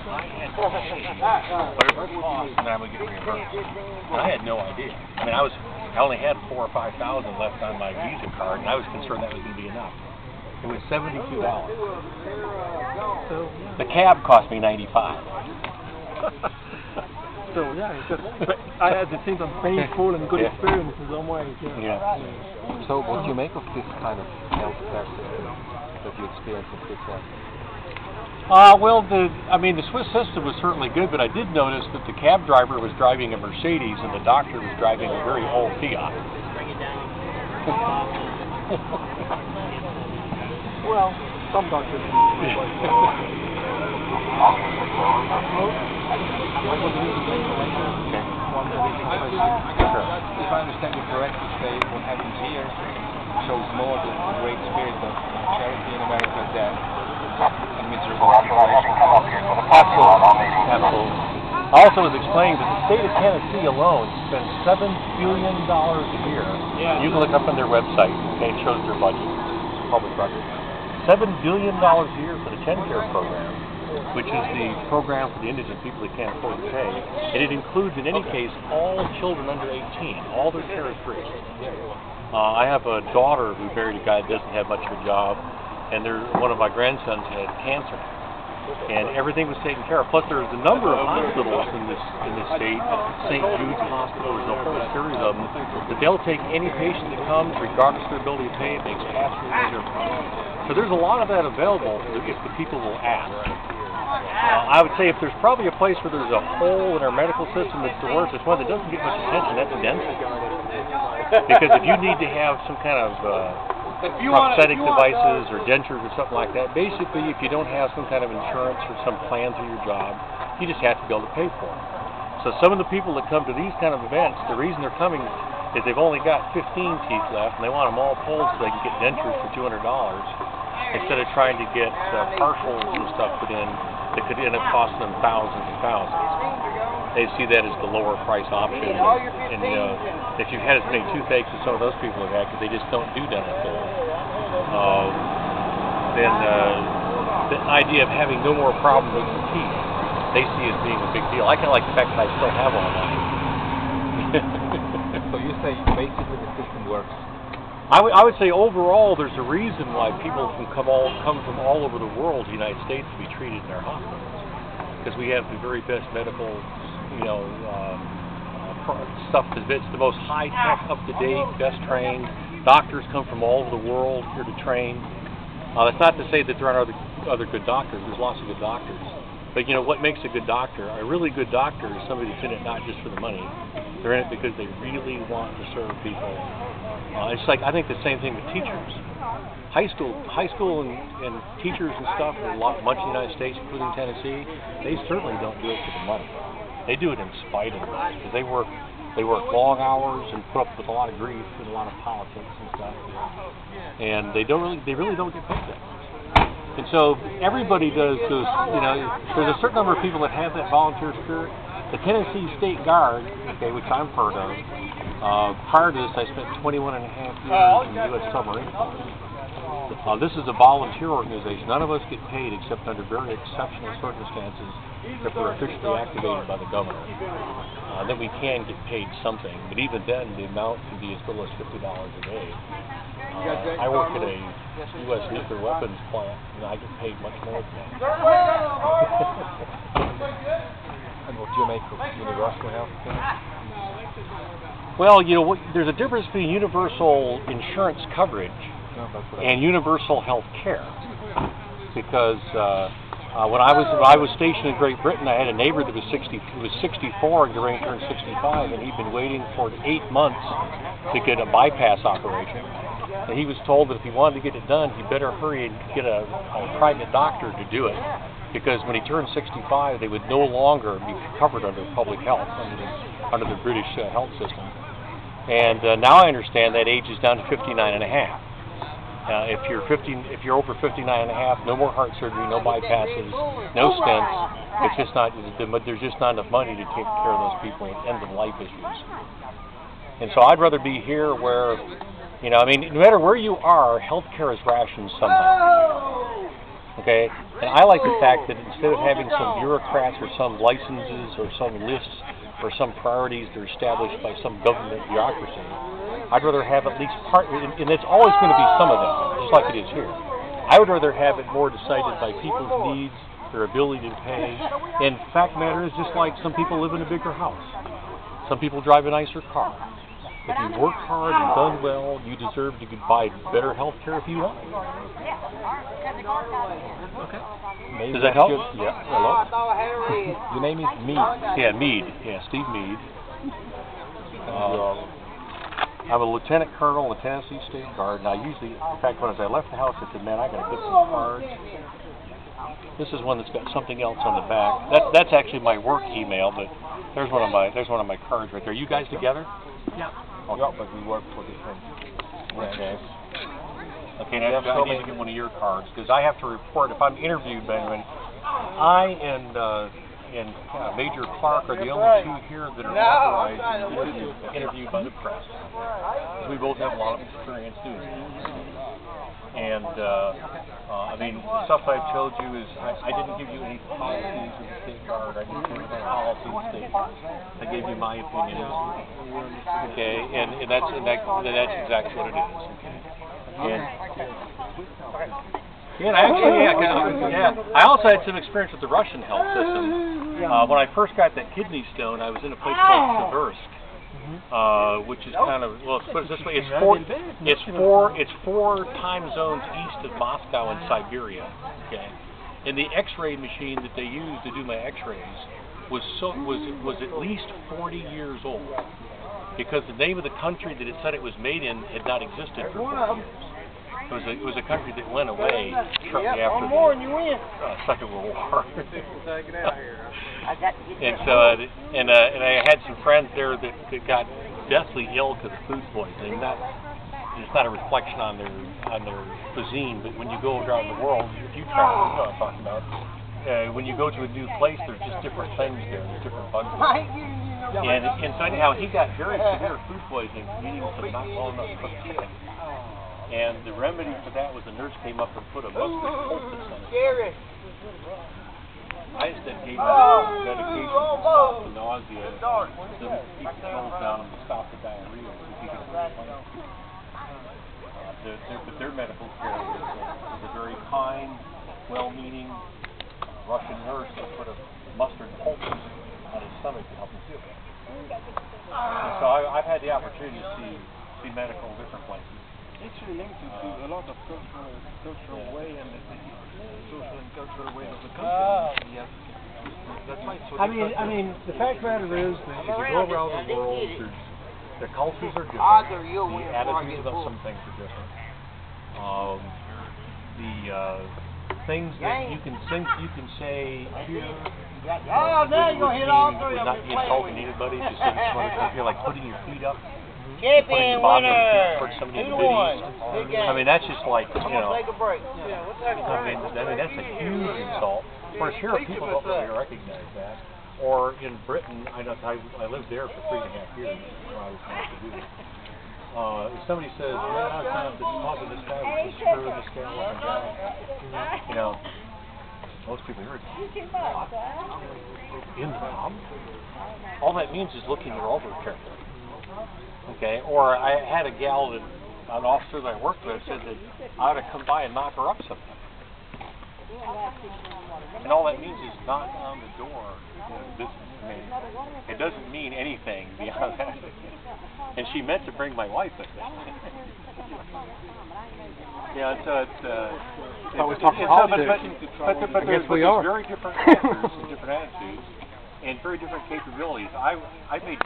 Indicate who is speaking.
Speaker 1: whatever it costs, and I would get reimbursed. And I had no idea. I mean, I only had $4,000 or $5,000 left on my Visa card, and I was concerned that was going to be enough. It was $72. The cab cost me $95.
Speaker 2: So yeah, it's just, I had the same painful and good experience in some ways.
Speaker 3: So what do you make of this kind of healthcare system that you experienced in Switzerland?
Speaker 1: Well, the Swiss system was certainly good, but I did notice that the cab driver was driving a Mercedes and the doctor was driving a very old Fiat.
Speaker 2: Well, some doctors.
Speaker 3: If I understand you correctly, say what happens here shows more the great spirit of charity in America than a miserable situation.
Speaker 1: Absolutely. I also was explaining that the state of Tennessee alone spends $7 billion a year. Yeah. You can look up on their website, okay, it shows their budget, public record. $7 billion a year for the TennCare program, which is the program for the indigent people that can't afford to pay. And it includes, in any case, all children under 18. All their care is free. I have a daughter who married a guy that doesn't have much of a job, and one of my grandsons had cancer. And everything was taken care of. Plus, there's a number of hospitals in this state, St. Jude's Hospital, there's a whole series of them, that they'll take any patient that comes, regardless of their ability to pay. It makes absolutely no difference. So there's a lot of that available if the people will ask. I would say if there's probably a place where there's a hole in our medical system that's the worst, it's one that doesn't get much attention, that's dentistry. Because if you need to have some kind of prosthetic devices or dentures or something like that, basically if you don't have some kind of insurance or some plan through your job, you just have to be able to pay for it. So some of the people that come to these kind of events, the reason they're coming is they've only got 15 teeth left and they want them all pulled so they can get dentures for $200 instead of trying to get partials and stuff put in that could end up costing them thousands and thousands. They see that as the lower price option, and if you've had as many toothaches as some of those people have had because they just don't do dental care, then the idea of having no more problem with your teeth, they see as being a big deal. I kind of like the fact that I still have all mine.
Speaker 3: So you say basically the system works?
Speaker 1: I would say overall there's a reason why people can come from all over the world to the United States to be treated in our hospitals, because we have the very best medical stuff that's the most high-tech, up-to-date, best-trained. Doctors come from all over the world here to train. That's not to say that there aren't other good doctors. There's lots of good doctors. But what makes a good doctor? A really good doctor is somebody that's in it not just for the money. They're in it because they really want to serve people. It's like, I think the same thing with teachers. High school and teachers and stuff, much in the United States, including Tennessee, they certainly don't do it for the money. They do it in spite of it, because they work long hours and put up with a lot of grief and a lot of politics and stuff, and they really don't get paid that much. And so everybody does those. There's a certain number of people that have that volunteer spirit. The Tennessee State Guard, okay, which I'm part of. Prior to this, I spent 21 and a half years in the U.S. Submarine Corps. This is a volunteer organization. None of us get paid except under very exceptional circumstances if we're officially activated by the governor. Then we can get paid something, but even then the amount can be as little as $50 a day. I work at a U.S. nuclear weapons plant, and I get paid much more than that.
Speaker 3: And what do you make of universal health care?
Speaker 1: Well, there's a difference between universal insurance coverage and universal health care, because when I was stationed in Great Britain, I had a neighbor that was 64 and getting ready to turn 65, and he'd been waiting for 8 months to get a bypass operation. And he was told that if he wanted to get it done, he better hurry and get a private doctor to do it, because when he turned 65, they would no longer be covered under public health, under the British health system. And now I understand that age is down to 59 and a half. If you're over 59 and a half, no more heart surgery, no bypasses, no stents. It's just not. There's just not enough money to take care of those people with end-of-life issues. And so I'd rather be here where, no matter where you are, healthcare is rationed somehow. Okay, and I like the fact that instead of having some bureaucrats or some licenses or some lists or some priorities that are established by some government bureaucracy, I'd rather have at least part, and it's always going to be some of them, just like it is here. I would rather have it more decided by people's needs, their ability to pay. And fact matter is just like some people live in a bigger house. Some people drive a nicer car. If you've worked hard and done well, you deserve to buy better health care if you want.
Speaker 2: Okay.
Speaker 1: Maybe does that help? Yeah. Hello?
Speaker 3: Your name is Mead.
Speaker 1: Yeah, Mead. Yeah, Steve Mead. I'm a lieutenant colonel in the Tennessee State Guard, and I usually, in fact, when I left the house, I said, man, I got to get some cards. This is one that's got something else on the back. That's actually my work email, but there's one of my cards right there. You guys together?
Speaker 2: Yeah.
Speaker 1: Okay.
Speaker 3: Yeah, but we work for different branches.
Speaker 1: Okay, now I need to get one of your cards because I have to report if I'm interviewed, Benjamin. I and Major Clark are the only two here that are authorized to be interviewed by the press. We both have a lot of experience doing that. And I mean, the stuff I've told you is I didn't give you any policies of the State Guard. I didn't give you any policies of the State Guard. I gave you my opinion. Okay, and that's exactly what it is. Okay. And I also had some experience with the Russian health system. When I first got that kidney stone, I was in a place called Seversk. Which is kind of, well, let's put it this way, it's four time zones east of Moscow and Siberia, okay? And the X-ray machine that they used to do my X-rays was at least 40 years old, because the name of the country that it said it was made in had not existed for 40 years. It was a country that went away shortly after the Second World War. And so, and I had some friends there that got deathly ill because of food poisoning. It's not a reflection on their cuisine, but when you go around the world, if you travel, you know what I'm talking about. When you go to a new place, there's just different things there, there's different bugs. And so anyhow, he got very severe food poisoning, eating some not well enough cooked chicken. And the remedy for that was the nurse came up and put a mustard poultice on it. I instead gave him medication to stop the nausea, to keep the pills down and to stop the diarrhea, so he could explain. But their medical care was a very kind, well-meaning Russian nurse that put a mustard poultice on his stomach to help him feel better. And so I've had the opportunity to see medical in different places.
Speaker 3: It's linked to a lot of cultural way and the social and cultural ways of the country. Yes, that's right. So
Speaker 2: I mean, the fact of the matter is that as you go around the world,
Speaker 1: the cultures are different. The attitudes about some things are different. The things that you can say here. Would not be insulting anybody. Just you're like putting your feet up. Putting the bottom of your feet towards somebody in the biddies. I mean, that's just like, you know, I mean, that's a huge insult. Whereas here, people don't really recognize that. Or in Britain, I lived there for 3.5 years when I was supposed to do it. If somebody says, man, I found this pub in this guy with this screw in the scale up and down, you know, most people hear it. What? In the pub? All that means is looking her over carefully. Okay, or I had a gal that, an officer that I worked with, said that I ought to come by and knock her up sometime. And all that means is knock on the door. This, I mean, it doesn't mean anything beyond that. And she meant to bring my wife with me. Yeah, so but there's very different cultures and different attitudes and very different capabilities. I made